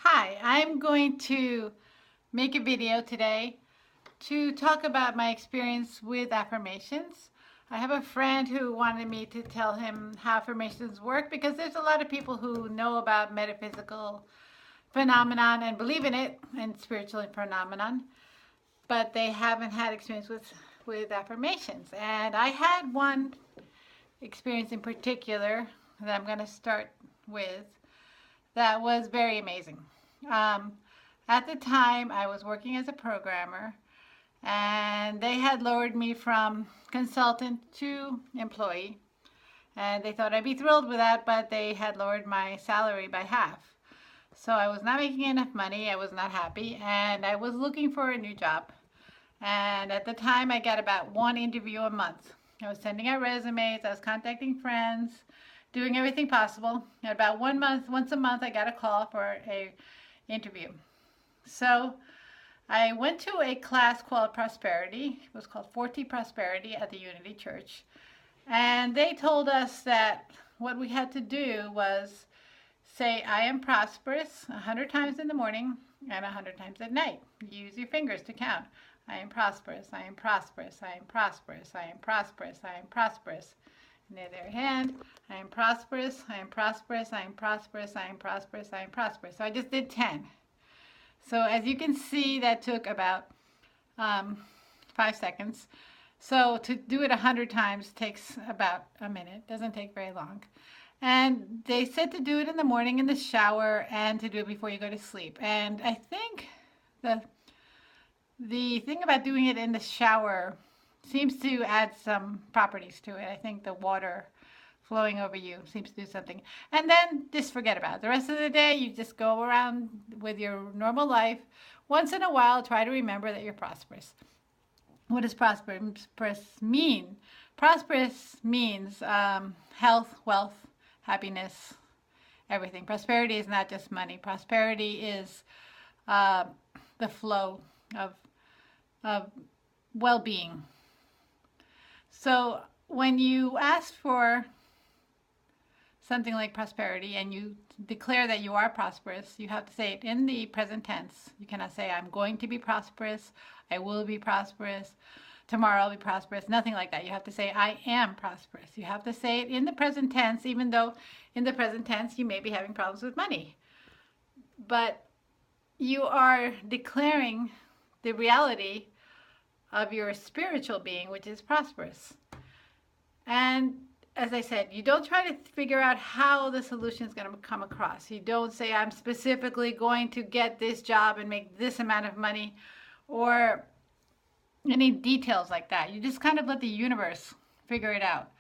Hi, I'm going to make a video today to talk about my experience with affirmations. I have a friend who wanted me to tell him how affirmations work because there's a lot of people who know about metaphysical phenomenon and believe in it and spiritual phenomenon, but they haven't had experience with affirmations. And I had one experience in particular that I'm going to start with that was very amazing. Um, at the time, I was working as a programmer, and they had lowered me from consultant to employee. And they thought I'd be thrilled with that, but they had lowered my salary by half. So I was not making enough money. I was not happy, and I was looking for a new job. And at the time, I got about one interview a month. I was sending out resumes, I was contacting friends, doing everything possible. And about once a month, I got a call for a interview. So I went to a class called Prosperity. It was called 40 Prosperity at the Unity Church. And they told us that what we had to do was say, I am prosperous 100 times in the morning and 100 times at night. Use your fingers to count. I am prosperous, I am prosperous, I am prosperous, I am prosperous, I am prosperous. And the other hand, I am prosperous, I am prosperous, I am prosperous, I am prosperous, I am prosperous. So I just did 10. So as you can see, that took about 5 seconds. So to do it 100 times takes about a minute. Doesn't take very long. And they said to do it in the morning in the shower and to do it before you go to sleep. And I think the thing about doing it in the shower seems to add some properties to it. I think the water flowing over you seems to do something. And then just forget about it. The rest of the day, you just go around with your normal life. Once in a while, try to remember that you're prosperous. What does prosperous mean? Prosperous means health, wealth, happiness, everything. Prosperity is not just money. Prosperity is the flow of well-being. So when you ask for something like prosperity and you declare that you are prosperous, you have to say it in the present tense. You cannot say, I'm going to be prosperous, I will be prosperous, tomorrow I'll be prosperous, nothing like that. You have to say, I am prosperous. You have to say it in the present tense, even though in the present tense you may be having problems with money. But you are declaring the reality of your spiritual being, which is prosperous. And as I said, you don't try to figure out how the solution is going to come across. You don't say, I'm specifically going to get this job and make this amount of money, or any details like that. You just kind of let the universe figure it out.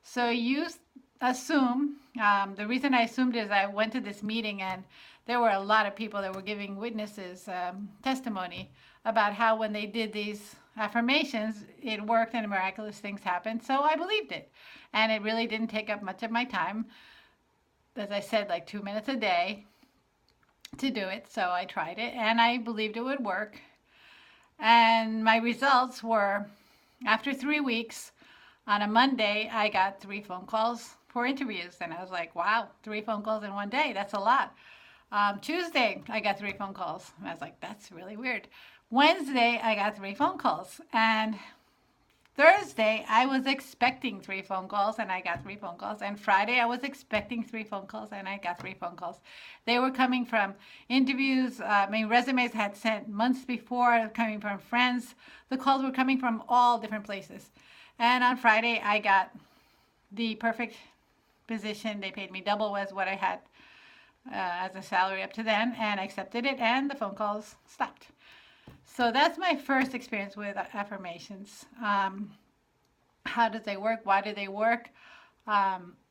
So you assume, the reason I assumed is I went to this meeting and there were a lot of people that were giving witnesses testimony about how when they did these affirmations, it worked and miraculous things happened. So I believed it. And it really didn't take up much of my time. As I said, like 2 minutes a day to do it. So I tried it and I believed it would work. And my results were, after 3 weeks, on a Monday, I got 3 phone calls for interviews. And I was like, wow, 3 phone calls in one day. That's a lot. Tuesday, I got 3 phone calls. And I was like, that's really weird. Wednesday, I got 3 phone calls. And Thursday, I was expecting 3 phone calls and I got 3 phone calls. And Friday, I was expecting 3 phone calls and I got 3 phone calls. They were coming from interviews. Resumes I had sent months before, coming from friends. The calls were coming from all different places. And on Friday, I got the perfect position. They paid me double as what I had as a salary up to then, and I accepted it, and the phone calls stopped. So that's my first experience with affirmations. How do they work? Why do they work?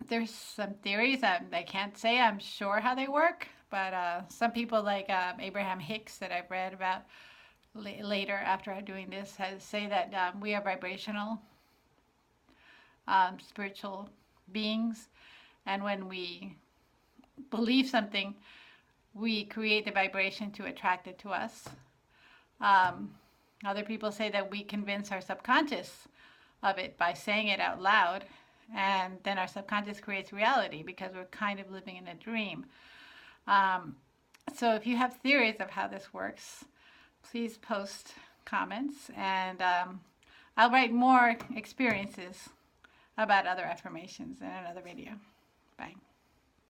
There's some theories. I can't say I'm sure how they work, but some people like Abraham Hicks that I've read about later after doing this say that we are vibrational spiritual beings, and when we believe something, we create the vibration to attract it to us. Other people say that we convince our subconscious of it by saying it out loud, and then our subconscious creates reality because we're kind of living in a dream. So if you have theories of how this works, please post comments, and I'll write more experiences about other affirmations in another video. Bye.